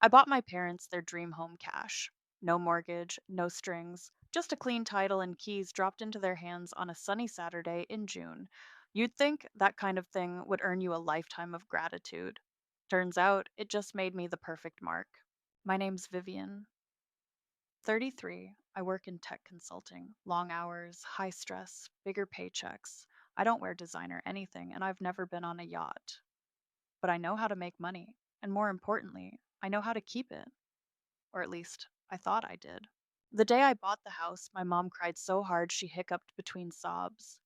I bought my parents their dream home cash. No mortgage, no strings, just a clean title and keys dropped into their hands on a sunny Saturday in June. You'd think that kind of thing would earn you a lifetime of gratitude. Turns out, it just made me the perfect mark. My name's Vivian, 33. I work in tech consulting, long hours, high stress, bigger paychecks. I don't wear designer anything, and I've never been on a yacht. But I know how to make money. And more importantly, I know how to keep it. Or at least, I thought I did. The day I bought the house, my mom cried so hard she hiccuped between sobs.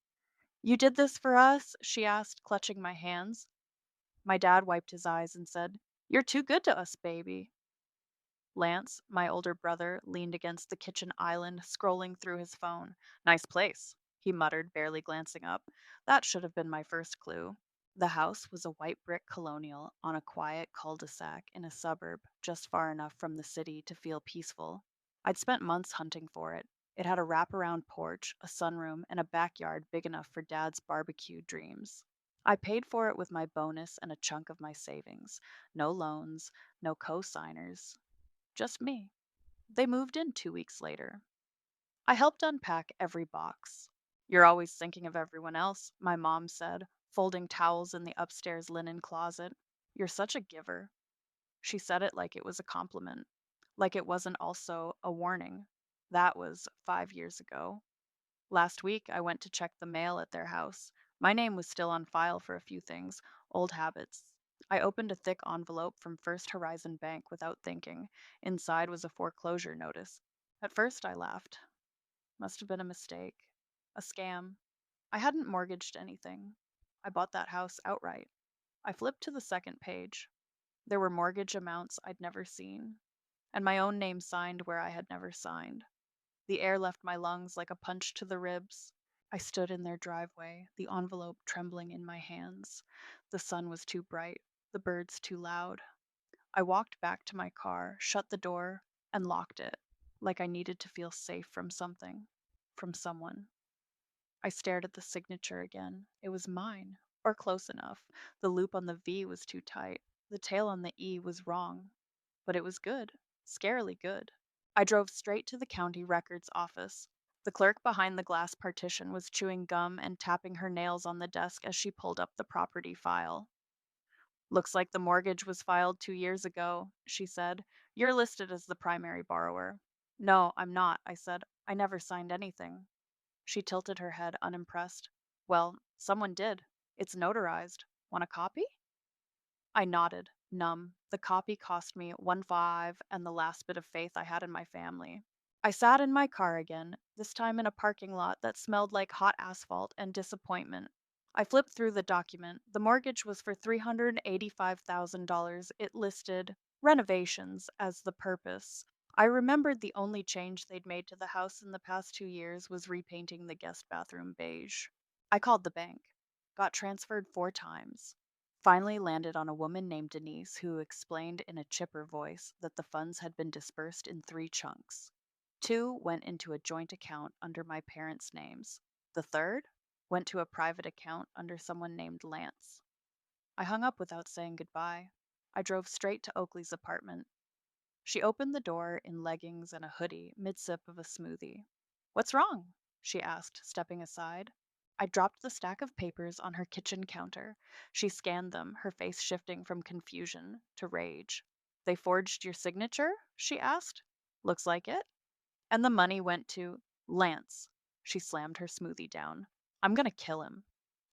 You did this for us? She asked, clutching my hands. My dad wiped his eyes and said, You're too good to us, baby. Lance, my older brother, leaned against the kitchen island, scrolling through his phone. Nice place, he muttered, barely glancing up. That should have been my first clue. The house was a white brick colonial on a quiet cul de sac in a suburb, just far enough from the city to feel peaceful. I'd spent months hunting for it. It had a wraparound porch, a sunroom, and a backyard big enough for Dad's barbecue dreams. I paid for it with my bonus and a chunk of my savings. No loans, no co-signers, just me. They moved in 2 weeks later. I helped unpack every box. You're always thinking of everyone else, my mom said, folding towels in the upstairs linen closet. You're such a giver. She said it like it was a compliment, like it wasn't also a warning. That was 5 years ago. Last week, I went to check the mail at their house. My name was still on file for a few things, old habits. I opened a thick envelope from First Horizon Bank without thinking. Inside was a foreclosure notice. At first, I laughed. Must have been a mistake. A scam. I hadn't mortgaged anything. I bought that house outright. I flipped to the second page. There were mortgage amounts I'd never seen, and my own name signed where I had never signed. The air left my lungs like a punch to the ribs. I stood in their driveway, the envelope trembling in my hands. The sun was too bright, the birds too loud. I walked back to my car, shut the door, and locked it, like I needed to feel safe from something, from someone. I stared at the signature again. It was mine, or close enough. The loop on the V was too tight. The tail on the E was wrong. But it was good, scarily good. I drove straight to the county records office. The clerk behind the glass partition was chewing gum and tapping her nails on the desk as she pulled up the property file. Looks like the mortgage was filed 2 years ago, she said. You're listed as the primary borrower. No, I'm not, I said. I never signed anything. She tilted her head, unimpressed. Well, someone did. It's notarized. Want a copy? I nodded, numb. The copy cost me 1.5 and the last bit of faith I had in my family. I sat in my car again, this time in a parking lot that smelled like hot asphalt and disappointment. I flipped through the document. The mortgage was for $385,000. It listed renovations as the purpose. I remembered the only change they'd made to the house in the past 2 years was repainting the guest bathroom beige. I called the bank, got transferred 4 times. Finally landed on a woman named Denise who explained in a chipper voice that the funds had been dispersed in 3 chunks. Two went into a joint account under my parents' names. The third went to a private account under someone named Lance. I hung up without saying goodbye. I drove straight to Oakley's apartment. She opened the door in leggings and a hoodie, mid sip of a smoothie. What's wrong? She asked, stepping aside. I dropped the stack of papers on her kitchen counter. She scanned them, her face shifting from confusion to rage. They forged your signature? She asked. Looks like it. And the money went to Lance. She slammed her smoothie down. I'm gonna kill him.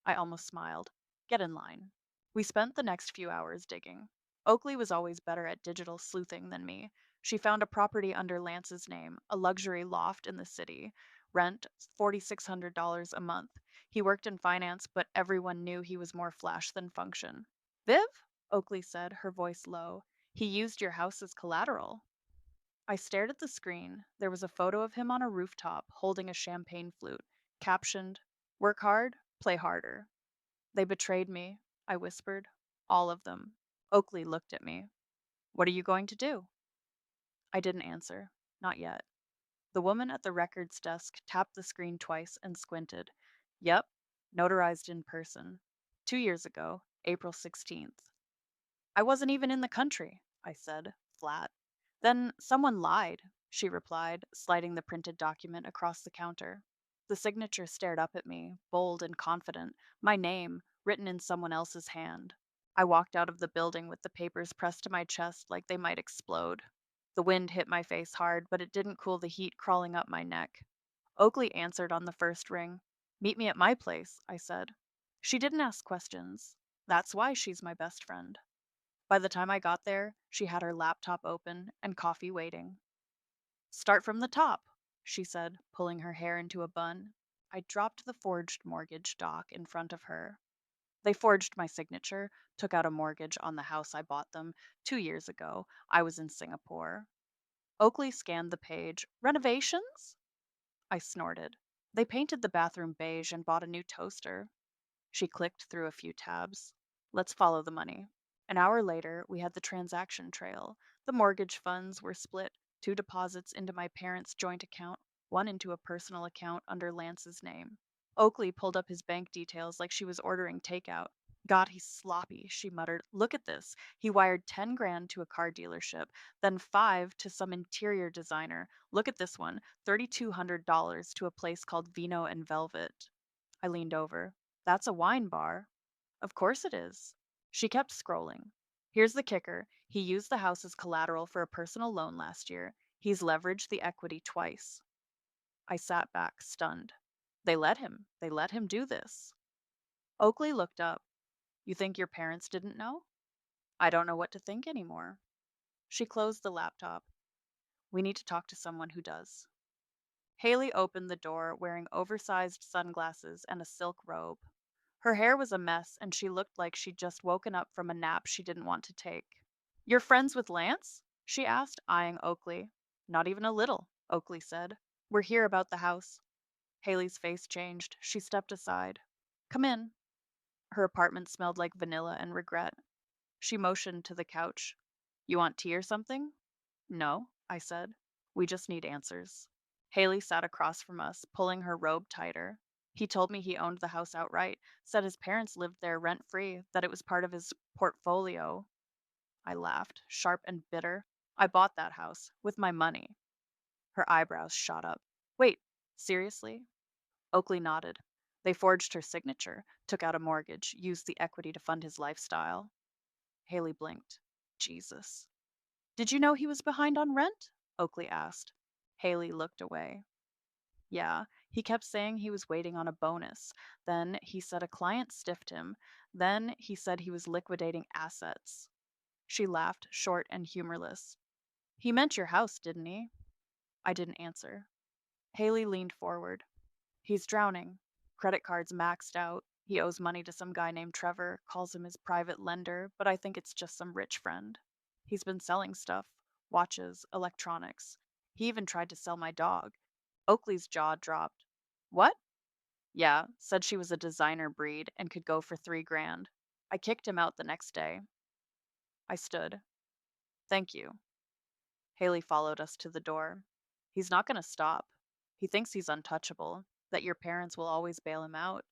I almost smiled. Get in line. We spent the next few hours digging. Oakley was always better at digital sleuthing than me. She found a property under Lance's name, a luxury loft in the city. Rent $4,600 a month. He worked in finance, but everyone knew he was more flash than function. Viv? Oakley said, her voice low. He used your house as collateral. I stared at the screen. There was a photo of him on a rooftop holding a champagne flute, captioned, Work hard, play harder. They betrayed me, I whispered. All of them. Oakley looked at me. What are you going to do? I didn't answer. Not yet. The woman at the records desk tapped the screen twice and squinted. Yep, notarized in person. 2 years ago, April 16th. I wasn't even in the country, I said. flat. Then someone lied, she replied, sliding the printed document across the counter. The signature stared up at me, bold and confident, my name written in someone else's hand. I walked out of the building with the papers pressed to my chest like they might explode. The wind hit my face hard, but it didn't cool the heat crawling up my neck. Oakley answered on the first ring. Meet me at my place, I said. She didn't ask questions. That's why she's my best friend. By the time I got there, she had her laptop open and coffee waiting. Start from the top, she said, pulling her hair into a bun. I dropped the forged mortgage doc in front of her. They forged my signature, took out a mortgage on the house I bought them 2 years ago. I was in Singapore. Oakley scanned the page. Renovations? I snorted. They painted the bathroom beige and bought a new toaster. She clicked through a few tabs. Let's follow the money. An hour later, we had the transaction trail. The mortgage funds were split, two deposits into my parents' joint account, one into a personal account under Lance's name. Oakley pulled up his bank details like she was ordering takeout. God, he's sloppy, she muttered. Look at this. He wired 10 grand to a car dealership, then 5 to some interior designer. Look at this one, $3,200 to a place called Vino and Velvet. I leaned over. That's a wine bar. Of course it is. She kept scrolling. Here's the kicker. He used the house as collateral for a personal loan last year. He's leveraged the equity twice. I sat back, stunned. They let him. They let him do this. Oakley looked up. You think your parents didn't know? I don't know what to think anymore. She closed the laptop. We need to talk to someone who does. Haley opened the door wearing oversized sunglasses and a silk robe. Her hair was a mess, and she looked like she'd just woken up from a nap she didn't want to take. You're friends with Lance? She asked, eyeing Oakley. Not even a little, Oakley said. We're here about the house. Haley's face changed. She stepped aside. Come in. Her apartment smelled like vanilla and regret. She motioned to the couch. You want tea or something? No, I said. We just need answers. Haley sat across from us, pulling her robe tighter. He told me he owned the house outright, said his parents lived there rent free, that it was part of his portfolio. I laughed, sharp and bitter. I bought that house with my money. Her eyebrows shot up. Wait, seriously? Oakley nodded. They forged her signature, took out a mortgage, used the equity to fund his lifestyle. Haley blinked. Jesus. Did you know he was behind on rent? Oakley asked. Haley looked away. Yeah, he kept saying he was waiting on a bonus. Then he said a client stiffed him. Then he said he was liquidating assets. She laughed, short and humorless. He meant your house, didn't he? I didn't answer. Haley leaned forward. He's drowning. Credit cards maxed out. He owes money to some guy named Trevor, calls him his private lender, but I think it's just some rich friend. He's been selling stuff watches, electronics. He even tried to sell my dog. Oakley's jaw dropped. What? Yeah, said she was a designer breed and could go for 3 grand. I kicked him out the next day. I stood. Thank you. Haley followed us to the door. He's not going to stop. He thinks he's untouchable, that your parents will always bail him out.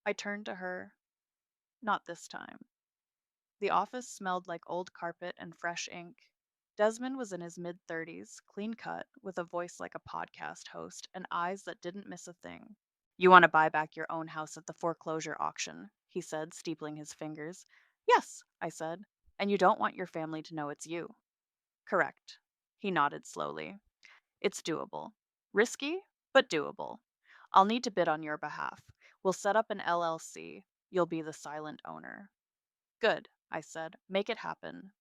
I turned to her. Not this time. The office smelled like old carpet and fresh ink. Desmond was in his mid-30s, clean cut, with a voice like a podcast host and eyes that didn't miss a thing. You want to buy back your own house at the foreclosure auction, he said, steepling his fingers. Yes, I said. And you don't want your family to know it's you. Correct. He nodded slowly. It's doable. Risky, but doable. I'll need to bid on your behalf. We'll set up an LLC. You'll be the silent owner. Good, I said. Make it happen.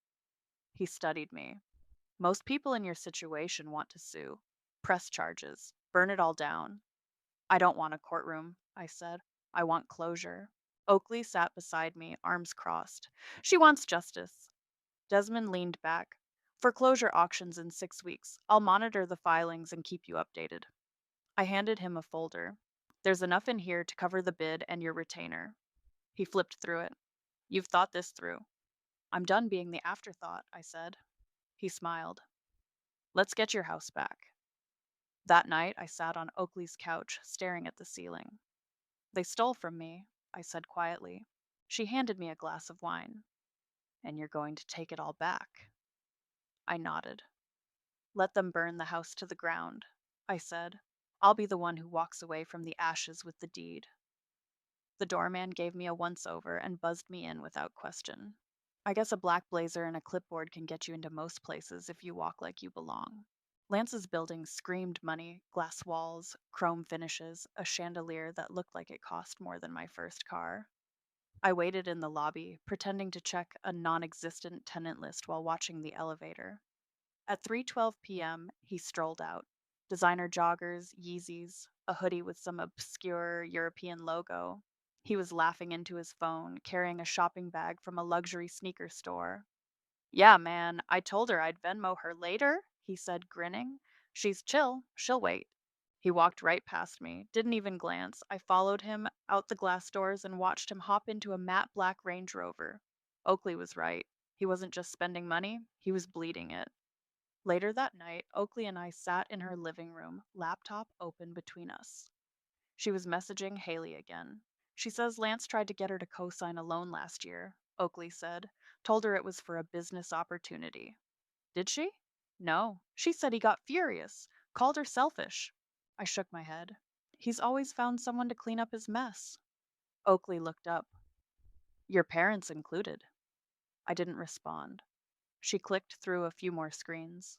He studied me. Most people in your situation want to sue, press charges, burn it all down. I don't want a courtroom, I said. I want closure. Oakley sat beside me, arms crossed. She wants justice. Desmond leaned back. Foreclosure auctions in 6 weeks. I'll monitor the filings and keep you updated. I handed him a folder. There's enough in here to cover the bid and your retainer. He flipped through it. You've thought this through. I'm done being the afterthought, I said. He smiled. Let's get your house back. That night, I sat on Oakley's couch, staring at the ceiling. They stole from me, I said quietly. She handed me a glass of wine. And you're going to take it all back. I nodded. Let them burn the house to the ground, I said. I'll be the one who walks away from the ashes with the deed. The doorman gave me a once over and buzzed me in without question. I guess a black blazer and a clipboard can get you into most places if you walk like you belong. Lance's building screamed money, glass walls, chrome finishes, a chandelier that looked like it cost more than my first car. I waited in the lobby, pretending to check a non existent tenant list while watching the elevator. At 3:12 p.m., he strolled out. Designer joggers, Yeezys, a hoodie with some obscure European logo. He was laughing into his phone, carrying a shopping bag from a luxury sneaker store. Yeah, man, I told her I'd Venmo her later, he said, grinning. She's chill, she'll wait. He walked right past me, didn't even glance. I followed him out the glass doors and watched him hop into a matte black Range Rover. Oakley was right. He wasn't just spending money, he was bleeding it. Later that night, Oakley and I sat in her living room, laptop open between us. She was messaging Haley again. She says Lance tried to get her to co sign a loan last year, Oakley said. Told her it was for a business opportunity. Did she? No. She said he got furious, called her selfish. I shook my head. He's always found someone to clean up his mess. Oakley looked up. Your parents included. I didn't respond. She clicked through a few more screens.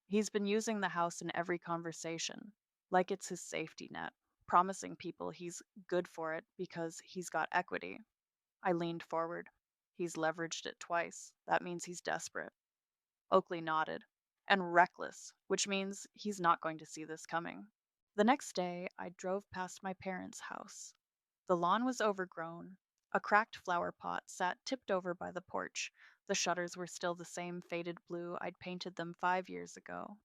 He's been using the house in every conversation, like it's his safety net, promising people he's good for it because he's got equity. I leaned forward. He's leveraged it twice. That means he's desperate. Oakley nodded. And reckless, which means he's not going to see this coming. The next day, I drove past my parents' house. The lawn was overgrown. A cracked flower pot sat tipped over by the porch. The shutters were still the same faded blue I'd painted them 5 years ago.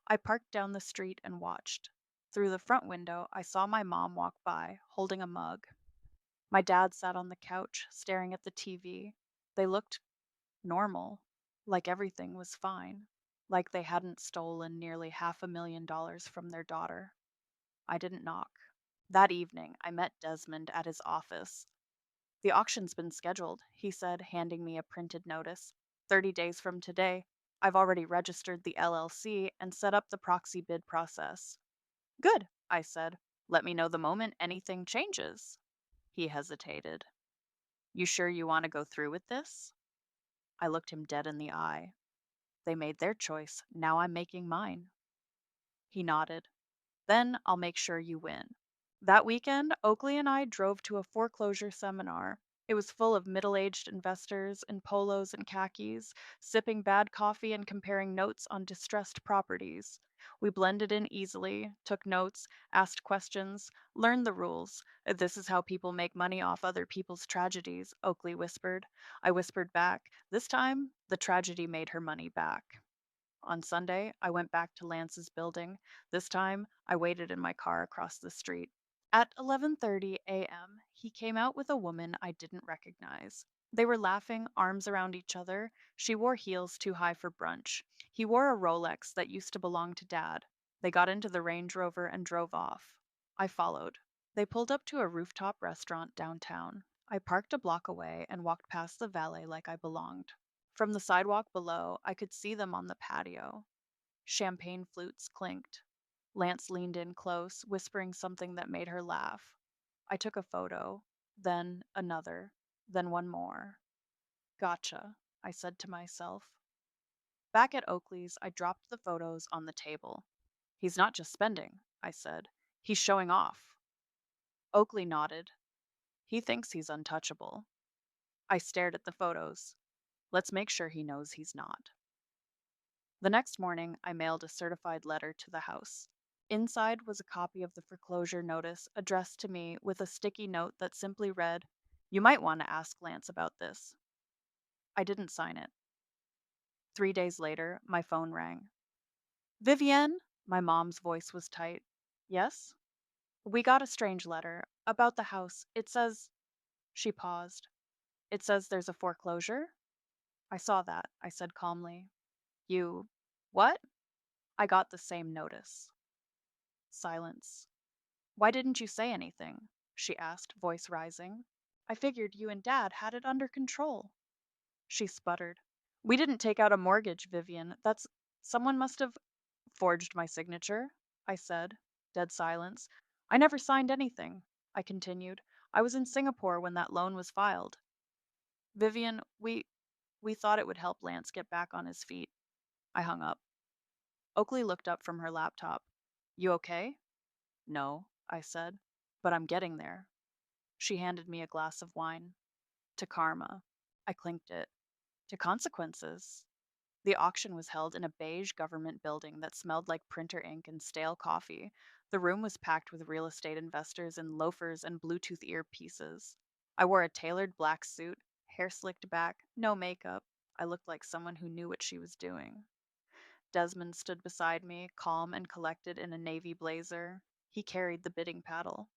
I parked down the street and watched. Through the front window, I saw my mom walk by, holding a mug. My dad sat on the couch, staring at the TV. They looked normal, like everything was fine, like they hadn't stolen nearly $500,000 from their daughter. I didn't knock. That evening, I met Desmond at his office. The auction's been scheduled, he said, handing me a printed notice. 30 days from today. I've already registered the LLC and set up the proxy bid process. Good, I said. Let me know the moment anything changes. He hesitated. You sure you want to go through with this? I looked him dead in the eye. They made their choice. Now I'm making mine. He nodded. Then I'll make sure you win. That weekend, Oakley and I drove to a foreclosure seminar. It was full of middle aged investors in polos and khakis, sipping bad coffee and comparing notes on distressed properties. We blended in easily, took notes, asked questions, learned the rules. This is how people make money off other people's tragedies, Oakley whispered. I whispered back. This time, the tragedy made her money back. On Sunday, I went back to Lance's building. This time, I waited in my car across the street. At 11:30 a.m., he came out with a woman I didn't recognize. They were laughing, arms around each other. She wore heels too high for brunch. He wore a Rolex that used to belong to Dad. They got into the Range Rover and drove off. I followed. They pulled up to a rooftop restaurant downtown. I parked a block away and walked past the valet like I belonged. From the sidewalk below, I could see them on the patio. Champagne flutes clinked. Lance leaned in close, whispering something that made her laugh. I took a photo, then another, then one more. Gotcha, I said to myself. Back at Oakley's, I dropped the photos on the table. He's not just spending, I said. He's showing off. Oakley nodded. He thinks he's untouchable. I stared at the photos. Let's make sure he knows he's not. The next morning, I mailed a certified letter to the house. Inside was a copy of the foreclosure notice addressed to me with a sticky note that simply read, You might want to ask Lance about this. I didn't sign it. 3 days later, my phone rang. Vivienne? My mom's voice was tight. Yes? We got a strange letter about the house. It says. She paused. It says there's a foreclosure? I saw that, I said calmly. You. What? I got the same notice. Silence. Why didn't you say anything? She asked, voice rising. I figured you and Dad had it under control. She sputtered. We didn't take out a mortgage, Vivian. That's someone must have forged my signature, I said. Dead silence. I never signed anything, I continued. I was in Singapore when that loan was filed. Vivian, we thought it would help Lance get back on his feet. I hung up. Oakley looked up from her laptop. You okay? No, I said, but I'm getting there. She handed me a glass of wine. To karma. I clinked it. To consequences. The auction was held in a beige government building that smelled like printer ink and stale coffee. The room was packed with real estate investors in loafers and Bluetooth earpieces. I wore a tailored black suit, hair slicked back, no makeup. I looked like someone who knew what she was doing. Desmond stood beside me, calm and collected in a navy blazer. He carried the bidding paddle.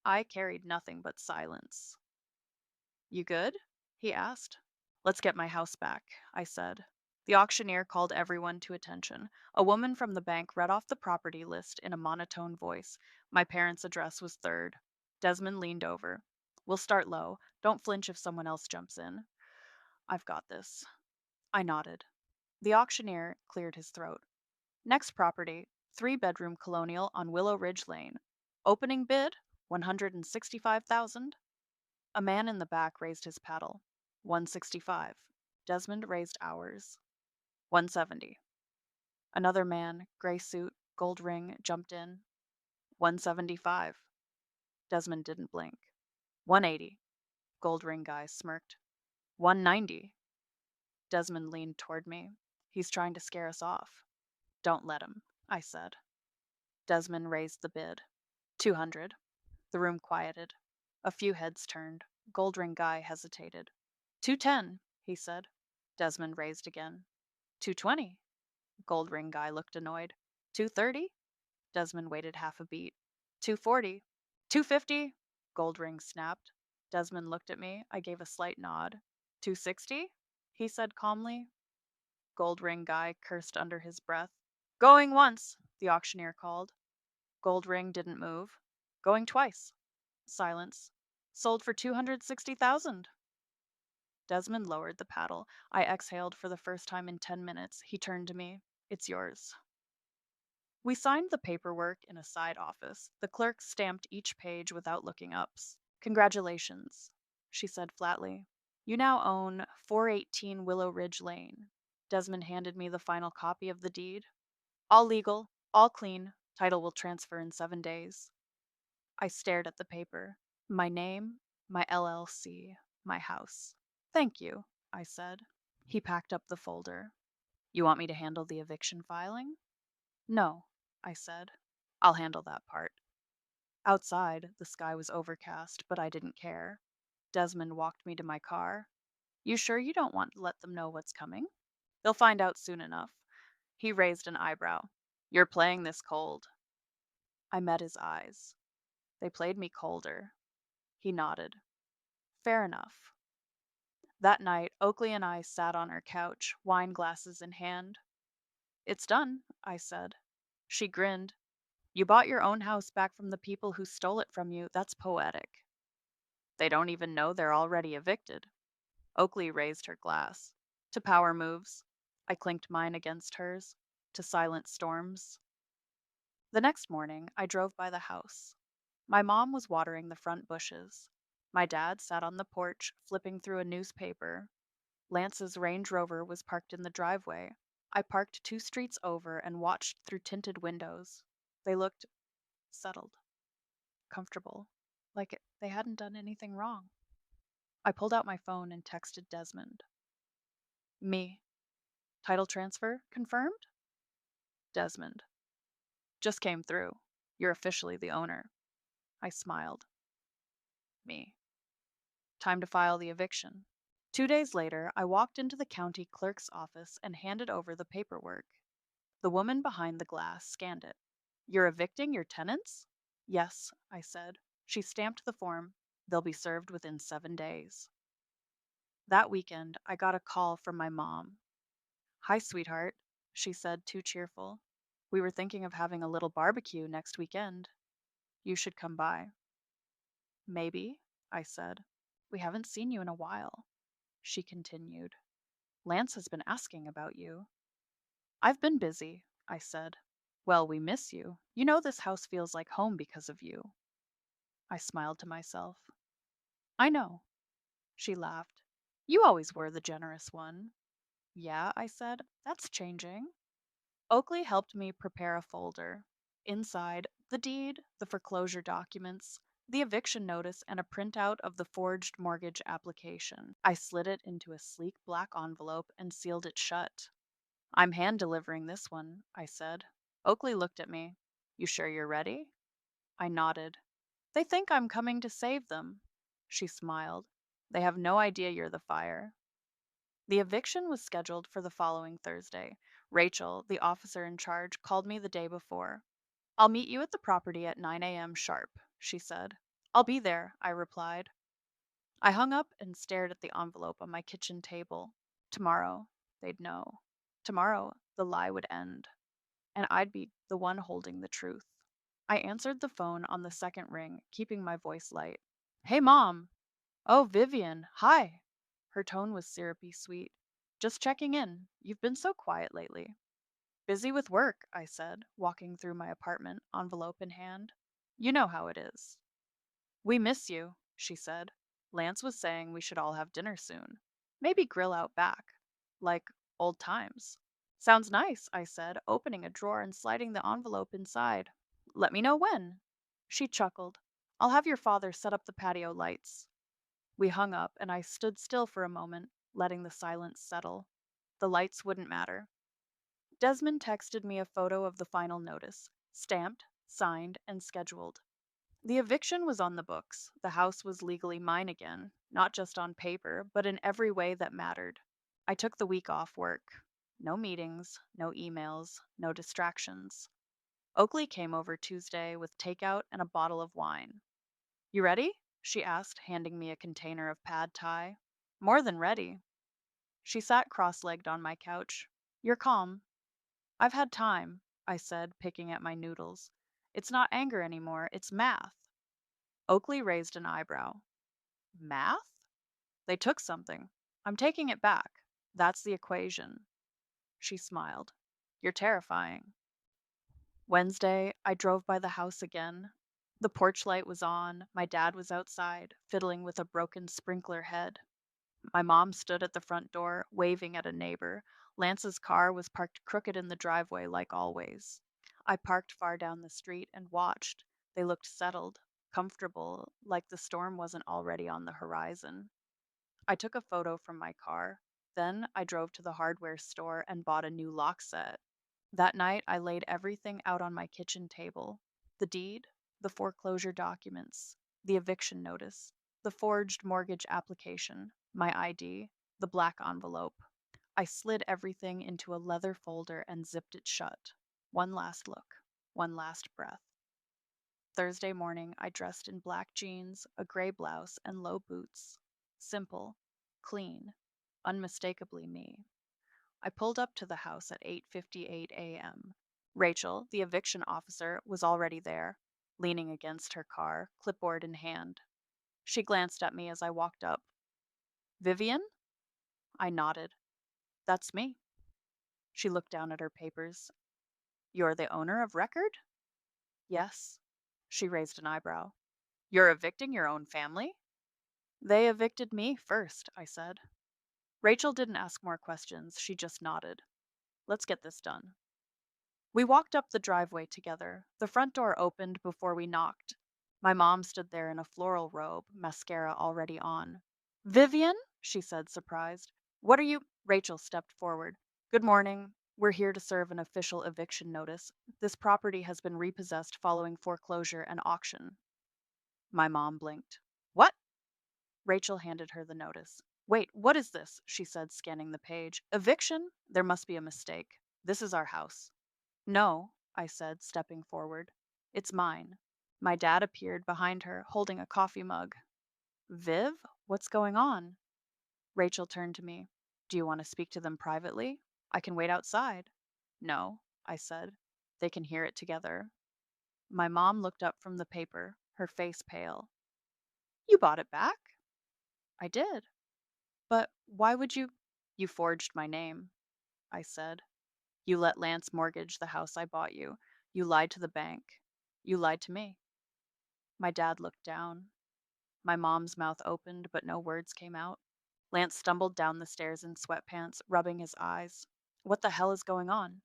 I carried nothing but silence. You good? He asked. Let's get my house back, I said. The auctioneer called everyone to attention. A woman from the bank read off the property list in a monotone voice. My parents' address was third. Desmond leaned over. We'll start low. Don't flinch if someone else jumps in. I've got this. I nodded. The auctioneer cleared his throat. Next property, 3-bedroom colonial on Willow Ridge Lane. Opening bid, 165,000. A man in the back raised his paddle. 165. Desmond raised ours. 170. Another man, gray suit, gold ring, jumped in. 175. Desmond didn't blink. 180. Gold ring guy smirked. 190. Desmond leaned toward me. He's trying to scare us off. Don't let him, I said. Desmond raised the bid. 200. The room quieted. A few heads turned. Gold ring guy hesitated. 210, he said. Desmond raised again. 220. Gold ring guy looked annoyed. 230. Desmond waited half a beat. 240. 250. Gold ring snapped. Desmond looked at me. I gave a slight nod. 260? He said calmly. Gold ring guy cursed under his breath. Going once, the auctioneer called. Gold ring didn't move. Going twice. Silence. Sold for 260,000. Desmond lowered the paddle. I exhaled for the first time in 10 minutes. He turned to me. It's yours. We signed the paperwork in a side office. The clerk stamped each page without looking up. Congratulations, she said flatly. You now own 418 Willow Ridge Lane. Desmond handed me the final copy of the deed. All legal, all clean. Title will transfer in 7 days. I stared at the paper. My name, my LLC, my house. Thank you, I said. He packed up the folder. You want me to handle the eviction filing? No, I said. I'll handle that part. Outside, the sky was overcast, but I didn't care. Desmond walked me to my car. You sure you don't want to let them know what's coming? They'll find out soon enough. He raised an eyebrow. You're playing this cold. I met his eyes. They played me colder. He nodded. Fair enough. That night, Oakley and I sat on our couch, wine glasses in hand. It's done, I said. She grinned. You bought your own house back from the people who stole it from you. That's poetic. They don't even know they're already evicted. Oakley raised her glass. To power moves. I clinked mine against hers. To silent storms. The next morning, I drove by the house. My mom was watering the front bushes. My dad sat on the porch, flipping through a newspaper. Lance's Range Rover was parked in the driveway. I parked 2 streets over and watched through tinted windows. They looked settled, comfortable, like they hadn't done anything wrong. I pulled out my phone and texted Desmond. Me. Title transfer confirmed? Desmond. Just came through. You're officially the owner. I smiled. Me. Time to file the eviction. 2 days later, I walked into the county clerk's office and handed over the paperwork. The woman behind the glass scanned it. You're evicting your tenants? Yes, I said. She stamped the form. They'll be served within 7 days. That weekend, I got a call from my mom. Hi, sweetheart, she said, too cheerful. We were thinking of having a little barbecue next weekend. You should come by. Maybe, I said. We haven't seen you in a while, she continued. Lance has been asking about you. I've been busy, I said. Well, we miss you. You know this house feels like home because of you. I smiled to myself. I know. She laughed. You always were the generous one. Yeah, I said. That's changing. Oakley helped me prepare a folder. Inside, the deed, the foreclosure documents, the eviction notice, and a printout of the forged mortgage application. I slid it into a sleek black envelope and sealed it shut. I'm hand delivering this one, I said. Oakley looked at me. You sure you're ready? I nodded. They think I'm coming to save them. She smiled. They have no idea you're the fire. The eviction was scheduled for the following Thursday. Rachel, the officer in charge, called me the day before. I'll meet you at the property at 9 a.m. sharp, she said. I'll be there, I replied. I hung up and stared at the envelope on my kitchen table. Tomorrow, they'd know. Tomorrow, the lie would end, and I'd be the one holding the truth. I answered the phone on the second ring, keeping my voice light. Hey, Mom. Oh, Vivian. Hi. Her tone was syrupy sweet. Just checking in. You've been so quiet lately. Busy with work, I said, walking through my apartment, envelope in hand. You know how it is. We miss you, she said. Lance was saying we should all have dinner soon. Maybe grill out back. Like old times. Sounds nice, I said, opening a drawer and sliding the envelope inside. Let me know when. She chuckled. I'll have your father set up the patio lights. We hung up, and I stood still for a moment, letting the silence settle. The lights wouldn't matter. Desmond texted me a photo of the final notice, stamped, signed, and scheduled. The eviction was on the books. The house was legally mine again, not just on paper, but in every way that mattered. I took the week off work. No meetings, no emails, no distractions. Oakley came over Tuesday with takeout and a bottle of wine. You ready? She asked, handing me a container of pad thai. More than ready. She sat cross legged on my couch. You're calm. I've had time, I said, picking at my noodles. It's not anger anymore, it's math. Oakley raised an eyebrow. Math? They took something. I'm taking it back. That's the equation. She smiled. You're terrifying. Wednesday, I drove by the house again. The porch light was on. My dad was outside, fiddling with a broken sprinkler head. My mom stood at the front door, waving at a neighbor. Lance's car was parked crooked in the driveway, like always. I parked far down the street and watched. They looked settled, comfortable, like the storm wasn't already on the horizon. I took a photo from my car. Then I drove to the hardware store and bought a new lock set. That night, I laid everything out on my kitchen table: the deed, the foreclosure documents, the eviction notice, the forged mortgage application, my ID, the black envelope. I slid everything into a leather folder and zipped it shut. One last look, one last breath. Thursday morning, I dressed in black jeans, a gray blouse, and low boots. Simple, clean, unmistakably me. I pulled up to the house at 8:58 a.m. Rachel, the eviction officer, was already there, leaning against her car, clipboard in hand. She glanced at me as I walked up. Vivian? I nodded. That's me. She looked down at her papers. You're the owner of record? Yes. She raised an eyebrow. You're evicting your own family? They evicted me first, I said. Rachel didn't ask more questions. She just nodded. Let's get this done. We walked up the driveway together. The front door opened before we knocked. My mom stood there in a floral robe, mascara already on. Vivian? She said, surprised. What are you? Rachel stepped forward. Good morning. We're here to serve an official eviction notice. This property has been repossessed following foreclosure and auction. My mom blinked. What? Rachel handed her the notice. Wait, what is this? She said, scanning the page. Eviction? There must be a mistake. This is our house. No, I said, stepping forward. It's mine. My dad appeared behind her, holding a coffee mug. Viv, what's going on? Rachel turned to me. Do you want to speak to them privately? I can wait outside. No, I said. They can hear it together. My mom looked up from the paper, her face pale. You bought it back? I did. But why would you? You forged my name, I said. You let Lance mortgage the house I bought you. You lied to the bank. You lied to me. My dad looked down. My mom's mouth opened, but no words came out. Lance stumbled down the stairs in sweatpants, rubbing his eyes. What the hell is going on?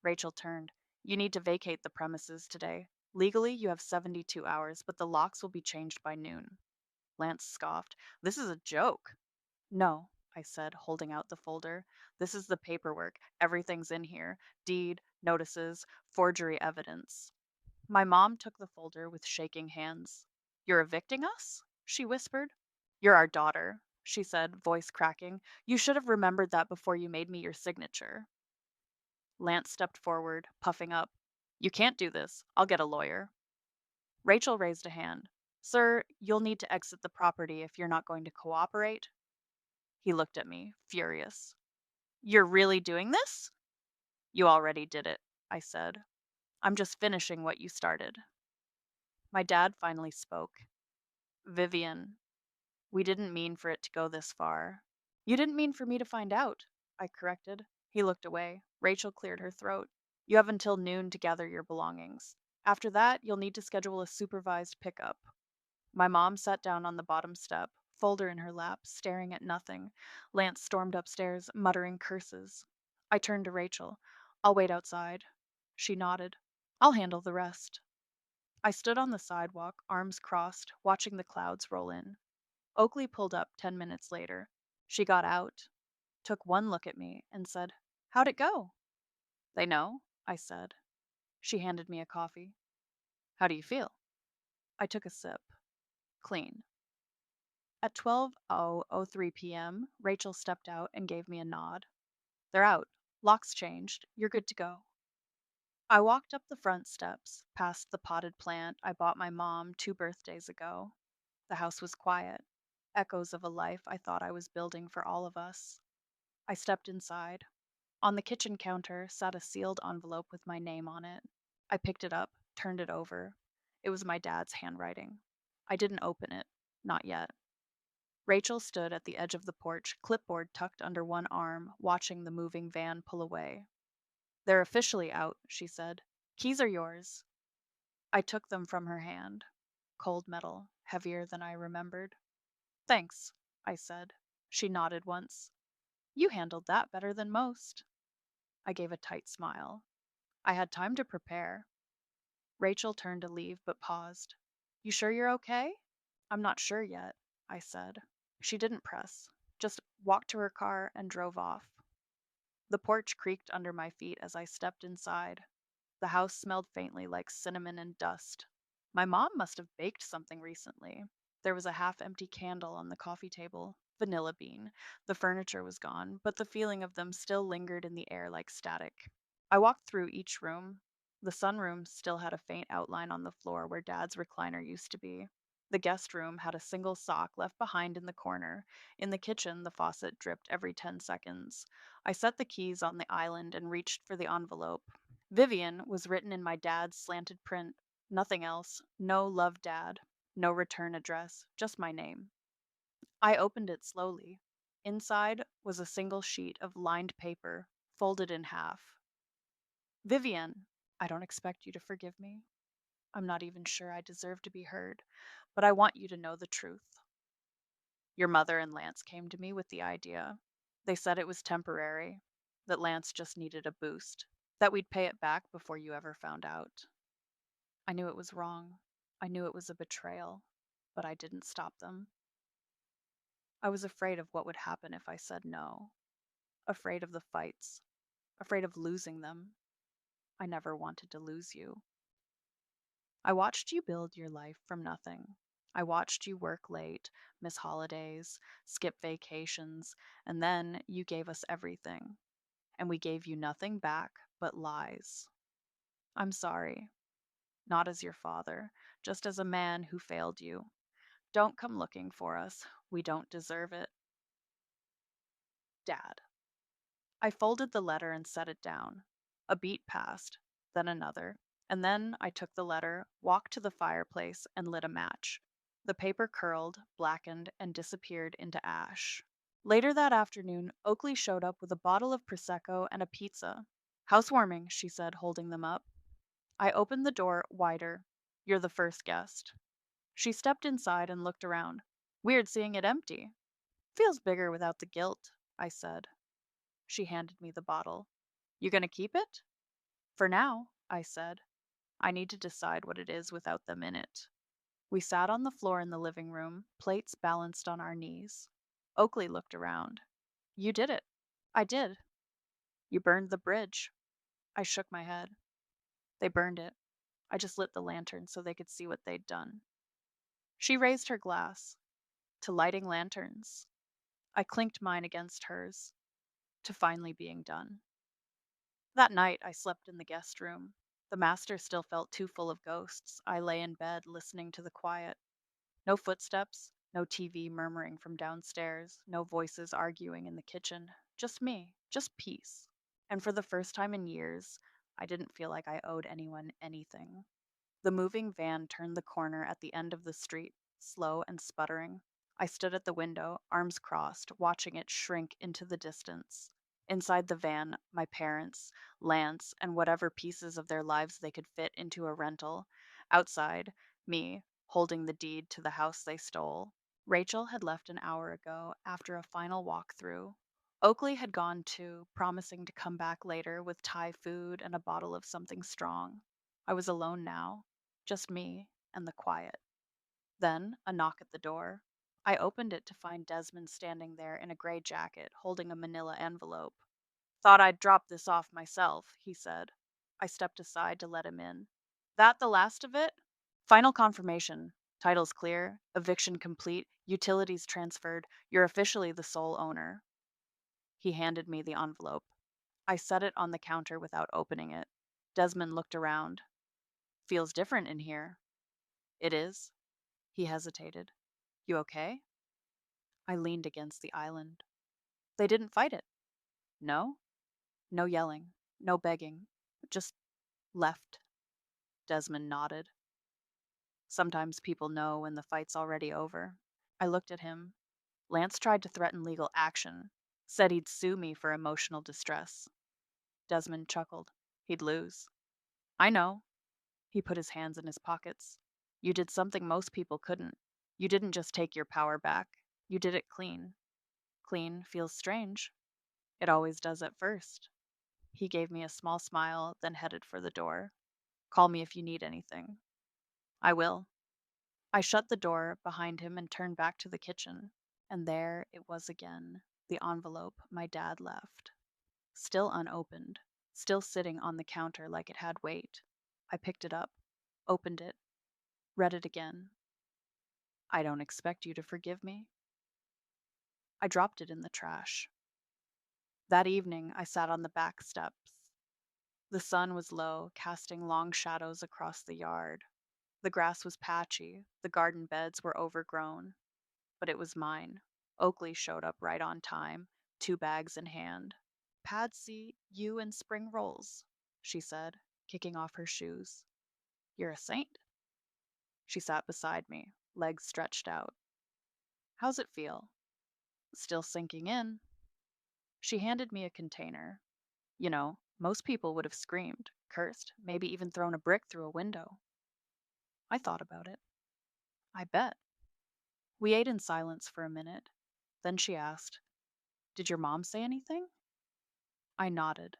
Rachel turned. You need to vacate the premises today. Legally, you have 72 hours, but the locks will be changed by noon. Lance scoffed. This is a joke. No, I said, holding out the folder. This is the paperwork. Everything's in here: deed, notices, forgery evidence. My mom took the folder with shaking hands. You're evicting us? She whispered. You're our daughter, she said, voice cracking. You should have remembered that before you made me your signature. Lance stepped forward, puffing up. You can't do this. I'll get a lawyer. Rachel raised a hand. Sir, you'll need to exit the property if you're not going to cooperate. He looked at me, furious. You're really doing this? You already did it, I said. I'm just finishing what you started. My dad finally spoke. Vivian, we didn't mean for it to go this far. You didn't mean for me to find out, I corrected. He looked away. Rachel cleared her throat. You have until noon to gather your belongings. After that, you'll need to schedule a supervised pickup. My mom sat down on the bottom step, folder in her lap, staring at nothing. Lance stormed upstairs, muttering curses. I turned to Rachel. I'll wait outside. She nodded. I'll handle the rest. I stood on the sidewalk, arms crossed, watching the clouds roll in. Oakley pulled up 10 minutes later. She got out, took one look at me, and said, How'd it go? They know, I said. She handed me a coffee. How do you feel? I took a sip. Clean. At 12:03 p.m., Rachel stepped out and gave me a nod. They're out. Lock's changed. You're good to go. I walked up the front steps, past the potted plant I bought my mom 2 birthdays ago. The house was quiet, echoes of a life I thought I was building for all of us. I stepped inside. On the kitchen counter sat a sealed envelope with my name on it. I picked it up, turned it over. It was my dad's handwriting. I didn't open it. Not yet. Rachel stood at the edge of the porch, clipboard tucked under one arm, watching the moving van pull away. They're officially out, she said. Keys are yours. I took them from her hand. Cold metal, heavier than I remembered. Thanks, I said. She nodded once. You handled that better than most. I gave a tight smile. I had time to prepare. Rachel turned to leave, but paused. You sure you're okay? I'm not sure yet, I said. She didn't press, just walked to her car and drove off. The porch creaked under my feet as I stepped inside. The house smelled faintly like cinnamon and dust. My mom must have baked something recently. There was a half empty candle on the coffee table, vanilla bean. The furniture was gone, but the feeling of them still lingered in the air like static. I walked through each room. The sunroom still had a faint outline on the floor where Dad's recliner used to be. The guest room had a single sock left behind in the corner. In the kitchen, the faucet dripped every 10 seconds. I set the keys on the island and reached for the envelope. Vivian was written in my dad's slanted print. Nothing else. No love, Dad. No return address. Just my name. I opened it slowly. Inside was a single sheet of lined paper, folded in half. Vivian, I don't expect you to forgive me. I'm not even sure I deserve to be heard, but I want you to know the truth. Your mother and Lance came to me with the idea. They said it was temporary, that Lance just needed a boost, that we'd pay it back before you ever found out. I knew it was wrong. I knew it was a betrayal, but I didn't stop them. I was afraid of what would happen if I said no, afraid of the fights, afraid of losing them. I never wanted to lose you. I watched you build your life from nothing. I watched you work late, miss holidays, skip vacations, and then you gave us everything. And we gave you nothing back but lies. I'm sorry. Not as your father, just as a man who failed you. Don't come looking for us. We don't deserve it. Dad. I folded the letter and set it down. A beat passed, then another, and then I took the letter, walked to the fireplace, and lit a match. The paper curled, blackened, and disappeared into ash. Later that afternoon, Oakley showed up with a bottle of Prosecco and a pizza. Housewarming, she said, holding them up. I opened the door wider. You're the first guest. She stepped inside and looked around. Weird seeing it empty. Feels bigger without the guilt, I said. She handed me the bottle. You gonna keep it? For now, I said. I need to decide what it is without them in it. We sat on the floor in the living room, plates balanced on our knees. Oakley looked around. You did it. I did. You burned the bridge. I shook my head. They burned it. I just lit the lantern so they could see what they'd done. She raised her glass. To lighting lanterns. I clinked mine against hers. To finally being done. That night I slept in the guest room. The master still felt too full of ghosts. I lay in bed listening to the quiet. No footsteps, no TV murmuring from downstairs, no voices arguing in the kitchen. Just me, just peace. And for the first time in years, I didn't feel like I owed anyone anything. The moving van turned the corner at the end of the street, slow and sputtering. I stood at the window, arms crossed, watching it shrink into the distance. Inside the van, my parents, Lance, and whatever pieces of their lives they could fit into a rental. Outside, me, holding the deed to the house they stole. Rachel had left an hour ago after a final walkthrough. Oakley had gone too, promising to come back later with Thai food and a bottle of something strong. I was alone now, just me and the quiet. Then a knock at the door. I opened it to find Desmond standing there in a gray jacket, holding a manila envelope. Thought I'd drop this off myself, he said. I stepped aside to let him in. That the last of it? Final confirmation. Title's clear, eviction complete, utilities transferred. You're officially the sole owner. He handed me the envelope. I set it on the counter without opening it. Desmond looked around. Feels different in here. It is. He hesitated. You okay? I leaned against the island. They didn't fight it. No? No yelling. No begging. Just left. Desmond nodded. Sometimes people know when the fight's already over. I looked at him. Lance tried to threaten legal action. Said he'd sue me for emotional distress. Desmond chuckled. He'd lose. I know. He put his hands in his pockets. You did something most people couldn't. You didn't just take your power back. You did it clean. Clean feels strange. It always does at first. He gave me a small smile, then headed for the door. Call me if you need anything. I will. I shut the door behind him and turned back to the kitchen. And there it was again, the envelope my dad left. Still unopened, still sitting on the counter like it had weight. I picked it up, opened it, read it again. I don't expect you to forgive me. I dropped it in the trash. That evening, I sat on the back steps. The sun was low, casting long shadows across the yard. The grass was patchy, the garden beds were overgrown. But it was mine. Oakley showed up right on time, 2 bags in hand. Patsy, you and spring rolls, she said, kicking off her shoes. You're a saint. She sat beside me, legs stretched out. How's it feel? Still sinking in. She handed me a container. You know, most people would have screamed, cursed, maybe even thrown a brick through a window. I thought about it. I bet. We ate in silence for a minute. Then she asked, Did your mom say anything? I nodded.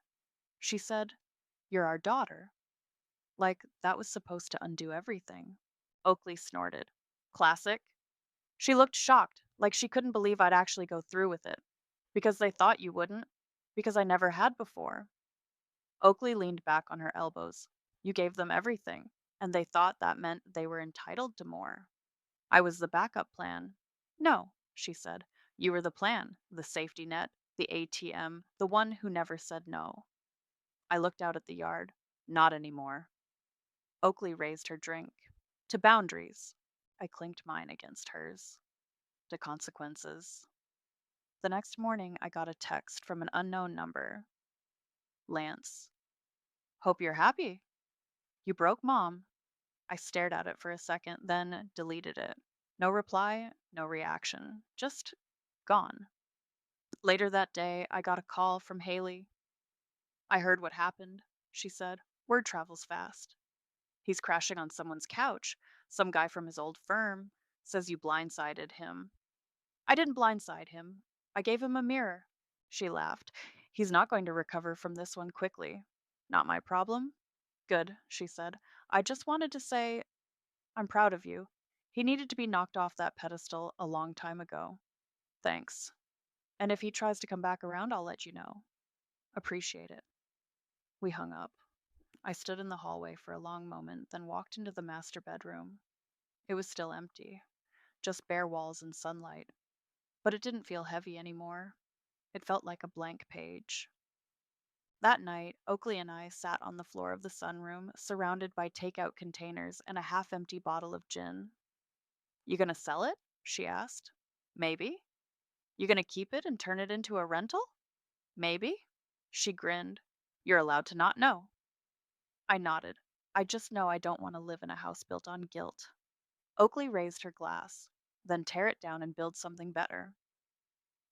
She said, You're our daughter. Like that was supposed to undo everything. Oakley snorted. Classic. She looked shocked, like she couldn't believe I'd actually go through with it. Because they thought you wouldn't. Because I never had before. Oakley leaned back on her elbows. You gave them everything, and they thought that meant they were entitled to more. I was the backup plan. No, she said. You were the plan, the safety net, the ATM, the one who never said no. I looked out at the yard. Not anymore. Oakley raised her drink. To boundaries. I clinked mine against hers. To consequences. The next morning, I got a text from an unknown number. Lance. Hope you're happy. You broke mom. I stared at it for a second, then deleted it. No reply, no reaction. Just gone. Later that day, I got a call from Haley. I heard what happened, she said. Word travels fast. He's crashing on someone's couch. Some guy from his old firm says you blindsided him. I didn't blindside him. I gave him a mirror. She laughed. He's not going to recover from this one quickly. Not my problem. Good, she said. I just wanted to say I'm proud of you. He needed to be knocked off that pedestal a long time ago. Thanks. And if he tries to come back around, I'll let you know. Appreciate it. We hung up. I stood in the hallway for a long moment, then walked into the master bedroom. It was still empty, just bare walls and sunlight. But it didn't feel heavy anymore. It felt like a blank page. That night, Oakley and I sat on the floor of the sunroom, surrounded by takeout containers and a half empty bottle of gin. You gonna sell it? She asked. Maybe. You gonna keep it and turn it into a rental? Maybe. She grinned. You're allowed to not know. I nodded. I just know I don't want to live in a house built on guilt. Oakley raised her glass. Then tear it down and build something better.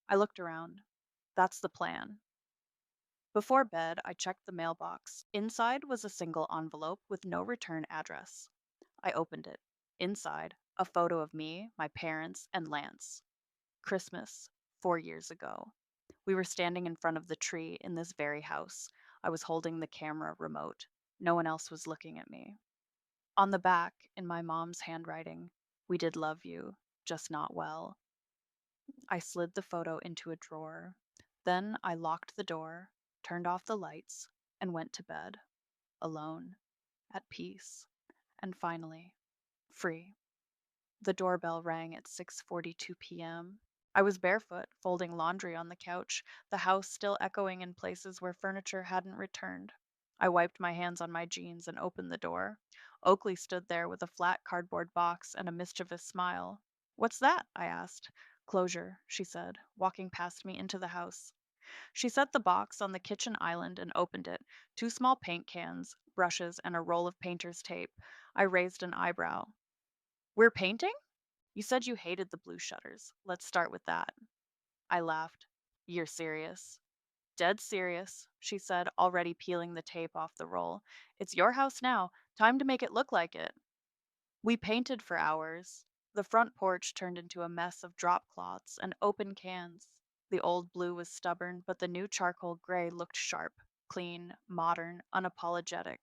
I looked around. That's the plan. Before bed, I checked the mailbox. Inside was a single envelope with no return address. I opened it. Inside, a photo of me, my parents, and Lance. Christmas, 4 years ago. We were standing in front of the tree in this very house. I was holding the camera remote. No one else was looking at me. On the back, in my mom's handwriting, we did love you, just not well. I slid the photo into a drawer. Then I locked the door, turned off the lights, and went to bed, alone, at peace, and finally, free. The doorbell rang at 6:42 p.m. I was barefoot, folding laundry on the couch, the house still echoing in places where furniture hadn't returned. I wiped my hands on my jeans and opened the door. Oakley stood there with a flat cardboard box and a mischievous smile. What's that? I asked. Closure, she said, walking past me into the house. She set the box on the kitchen island and opened it. Two small paint cans, brushes, and a roll of painter's tape. I raised an eyebrow. We're painting? You said you hated the blue shutters. Let's start with that. I laughed. You're serious. Dead serious, she said, already peeling the tape off the roll. It's your house now. Time to make it look like it. We painted for hours. The front porch turned into a mess of drop cloths and open cans. The old blue was stubborn, but the new charcoal gray looked sharp, clean, modern, unapologetic.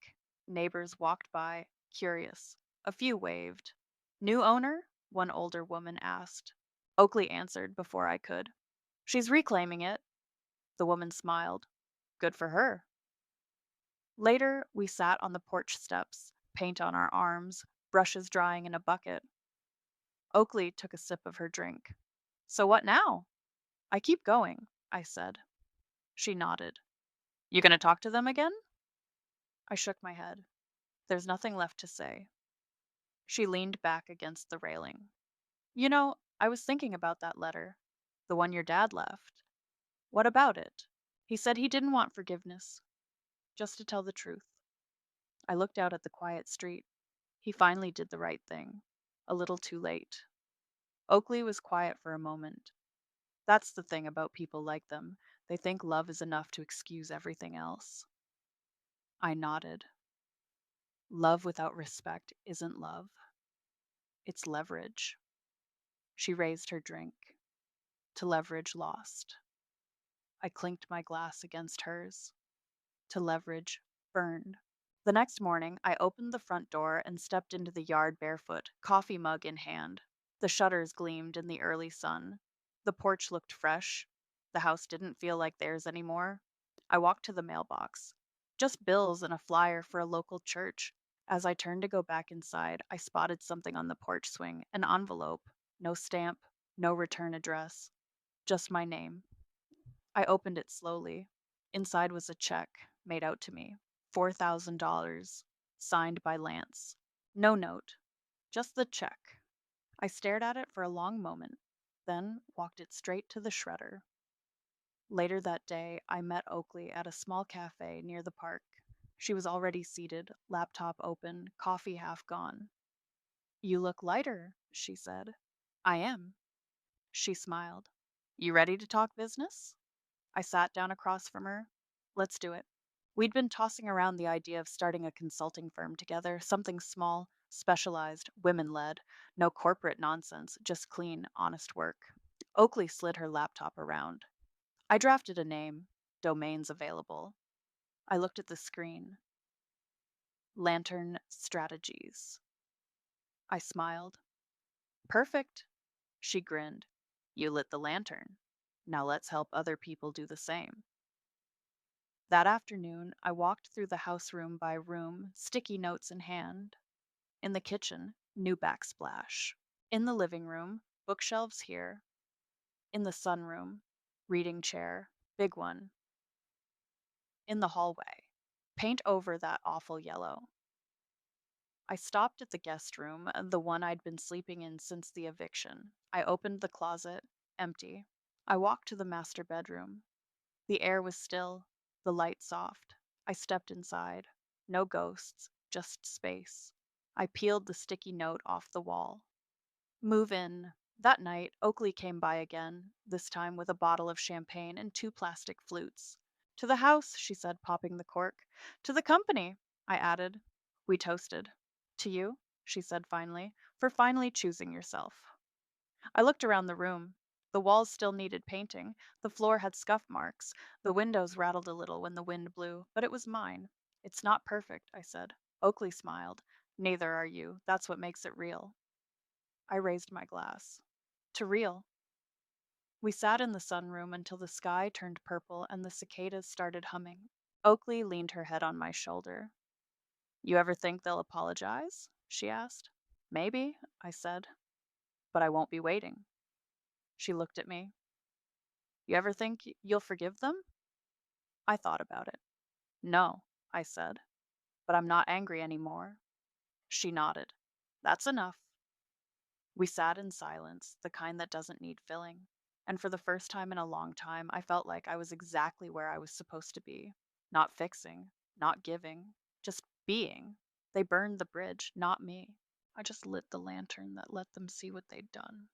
Neighbors walked by, curious. A few waved. New owner? One older woman asked. Oakley answered before I could. She's reclaiming it. The woman smiled. Good for her. Later, we sat on the porch steps, paint on our arms, brushes drying in a bucket. Oakley took a sip of her drink. So what now? I keep going, I said. She nodded. You gonna talk to them again? I shook my head. There's nothing left to say. She leaned back against the railing. You know, I was thinking about that letter. The one your dad left. What about it? He said he didn't want forgiveness, just to tell the truth. I looked out at the quiet street. He finally did the right thing. A little too late. Oakley was quiet for a moment. That's the thing about people like them. They think love is enough to excuse everything else. I nodded. Love without respect isn't love. It's leverage. She raised her drink. To leverage lost. I clinked my glass against hers. To leverage burned. The next morning, I opened the front door and stepped into the yard barefoot, coffee mug in hand. The shutters gleamed in the early sun. The porch looked fresh. The house didn't feel like theirs anymore. I walked to the mailbox. Just bills and a flyer for a local church. As I turned to go back inside, I spotted something on the porch swing, an envelope. No stamp, no return address. Just my name. I opened it slowly. Inside was a check, made out to me. $4,000, signed by Lance. No note, just the check. I stared at it for a long moment, then walked it straight to the shredder. Later that day, I met Oakley at a small cafe near the park. She was already seated, laptop open, coffee half gone. You look lighter, she said. I am. She smiled. You ready to talk business? I sat down across from her. Let's do it. We'd been tossing around the idea of starting a consulting firm together, something small, specialized, women led, no corporate nonsense, just clean, honest work. Oakley slid her laptop around. I drafted a name, domains available. I looked at the screen. Lantern Strategies. I smiled. Perfect. She grinned. You lit the lantern. Now let's help other people do the same. That afternoon, I walked through the house room by room, sticky notes in hand. In the kitchen, new backsplash. In the living room, bookshelves here. In the sunroom, reading chair, big one. In the hallway, paint over that awful yellow. I stopped at the guest room, the one I'd been sleeping in since the eviction. I opened the closet, empty. I walked to the master bedroom. The air was still, the light soft. I stepped inside. No ghosts, just space. I peeled the sticky note off the wall. Move in. That night, Oakley came by again, this time with a bottle of champagne and two plastic flutes. To the house, she said, popping the cork. To the company, I added. We toasted. To you, she said finally, for finally choosing yourself. I looked around the room. The walls still needed painting. The floor had scuff marks. The windows rattled a little when the wind blew, but it was mine. It's not perfect, I said. Oakley smiled. Neither are you. That's what makes it real. I raised my glass. To real. We sat in the sunroom until the sky turned purple and the cicadas started humming. Oakley leaned her head on my shoulder. You ever think they'll apologize? She asked. Maybe, I said, but I won't be waiting. She looked at me. You ever think you'll forgive them? I thought about it. No, I said, but I'm not angry anymore. She nodded. That's enough. We sat in silence, the kind that doesn't need filling. And for the first time in a long time, I felt like I was exactly where I was supposed to be. Not fixing, not giving, just being. They burned the bridge, not me. I just lit the lantern that let them see what they'd done.